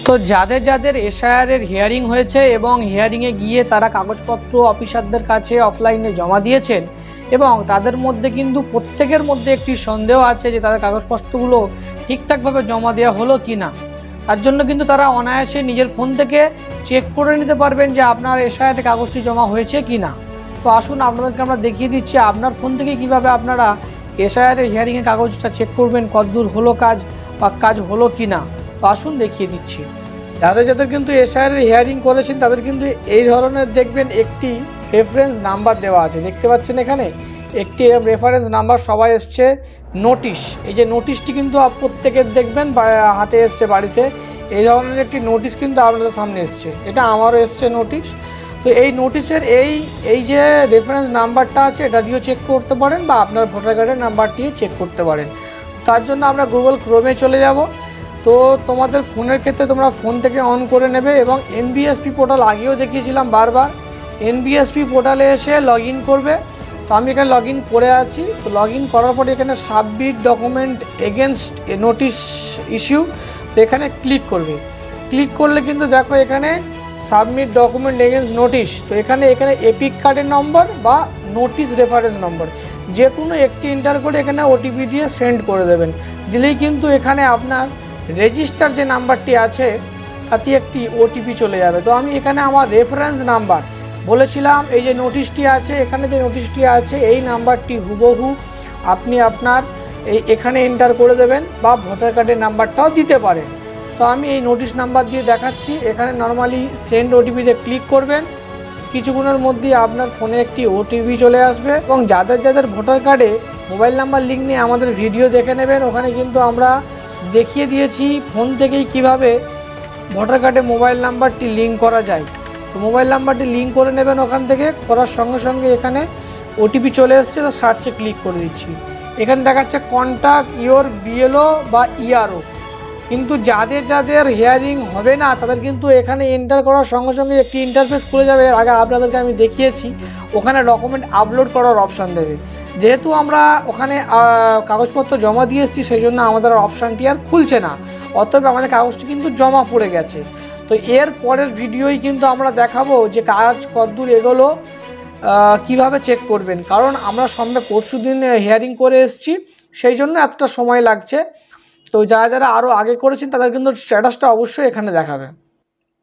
তো যাদের যাদের এসআইআরের হিয়ারিং হয়েছে এবং হিয়ারিংয়ে গিয়ে তারা কাগজপত্র অফিসারদের কাছে অফলাইনে জমা দিয়েছেন এবং তাদের মধ্যে কিন্তু প্রত্যেকের মধ্যে একটি সন্দেহ আছে যে তাদের কাগজপত্রগুলো ঠিকঠাকভাবে জমা দেওয়া হলো কি না। তার জন্য কিন্তু তারা অনায়াসে নিজের ফোন থেকে চেক করে নিতে পারবেন যে আপনার এসআইআরের কাগজটি জমা হয়েছে কি না। তো আসুন আপনাদেরকে আমরা দেখিয়ে দিচ্ছি আপনার ফোন থেকে কিভাবে আপনারা এসআইআরের হিয়ারিংয়ের কাগজটা চেক করবেন কতদূর হলো কাজ বা কাজ হলো কি না। তো আসুন দেখিয়ে দিচ্ছি। যাদের যাদের কিন্তু এসআইআরের হিয়ারিং করেছেন তাদের কিন্তু এই ধরনের দেখবেন একটি রেফারেন্স নাম্বার দেওয়া আছে, দেখতে পাচ্ছেন এখানে একটি রেফারেন্স নাম্বার সবাই এসছে নোটিশ। এই যে নোটিশটি কিন্তু প্রত্যেকের দেখবেন হাতে এসছে বাড়িতে, এই ধরনের একটি নোটিশ কিন্তু আপনাদের সামনে এসছে, এটা আমারও এসছে নোটিশ। তো এই নোটিশের এই যে রেফারেন্স নাম্বারটা আছে এটা দিয়েও চেক করতে পারেন বা আপনার ভোটার কার্ডের নাম্বারটিও চেক করতে পারেন। তার জন্য আমরা গুগল ক্রোমে চলে যাব। তো তোমাদের ফোনের ক্ষেত্রে তোমরা ফোন থেকে অন করে নেবে এবং এনবিএসপি পোর্টাল আগেও দেখিয়েছিলাম বারবার, এনবিএসপি পোর্টালে এসে লগ ইন করবে। তো আমি এখানে লগ ইন করে আছি। তো লগ ইন করার পরে এখানে submit document against notice issue, তো এখানে ক্লিক করবে। ক্লিক করলে কিন্তু দেখো এখানে সাবমিট ডকুমেন্ট এগেনস্ট নোটিশ, তো এখানে এপিক কার্ডের নম্বর বা নোটিশ রেফারেন্স নম্বর যে কোনো একটি এন্টার করে এখানে ওটিপি দিয়ে সেন্ড করে দেবেন। দিলেই কিন্তু এখানে আপনার রেজিস্টার যে নাম্বারটি আছে তাতে একটি ওটিপি চলে যাবে। তো আমি এখানে আমার রেফারেন্স নাম্বার বলেছিলাম, এই যে নোটিশটি আছে এখানে যে নোটিশটি আছে এই নাম্বারটি হুবহু আপনি আপনার এখানে এন্টার করে দেবেন বা ভোটার কার্ডের নাম্বারটাও দিতে পারেন। তো আমি এই নোটিশ নাম্বার দিয়ে দেখাচ্ছি, এখানে নর্মালি সেন্ড ওটিপিতে ক্লিক করবেন। কিছুক্ষণের মধ্যেই আপনার ফোনে একটি ওটিপি চলে আসবে এবং যাদের যাদের ভোটার কার্ডে মোবাইল নাম্বার লিঙ্ক নিয়ে আমাদের ভিডিও দেখে নেবেন, ওখানে কিন্তু আমরা দেখিয়ে দিয়েছি ফোন থেকেই কিভাবে ভোটার কার্ডে মোবাইল নাম্বারটি লিঙ্ক করা যায়। তো মোবাইল নাম্বারটি লিঙ্ক করে নেবেন, ওখান থেকে করার সঙ্গে সঙ্গে এখানে ওটিপি চলে এসছে, তো সার্চে ক্লিক করে দিচ্ছি। এখানে দেখাচ্ছে কন্ট্যাক্ট ইওর বিএলও বা ইআরও। কিন্তু যাদের যাদের হিয়ারিং হবে না তাদের কিন্তু এখানে এন্টার করার সঙ্গে সঙ্গে একটি ইন্টারফেস খুলে যাবে, আগে আপনাদেরকে আমি দেখিয়েছি। ওখানে ডকুমেন্ট আপলোড করার অপশান দেবে। যেহেতু আমরা ওখানে কাগজপত্র জমা দিয়ে এসেছি সেই জন্য আমাদের অপশানটি আর খুলছে না, অতএব আমাদের কাগজটি কিন্তু জমা পড়ে গেছে। তো এর পরের ভিডিওই কিন্তু আমরা দেখাবো যে কাজ কতদূর এগোলো, কিভাবে চেক করবেন, কারণ আমরা সামনে পরশু দিন হিয়ারিং করে এসেছি সেই জন্য এতটা সময় লাগছে। তো যারা যারা আরও আগে করেছেন তাদের কিন্তু স্ট্যাটাসটা অবশ্যই এখানে দেখাবে।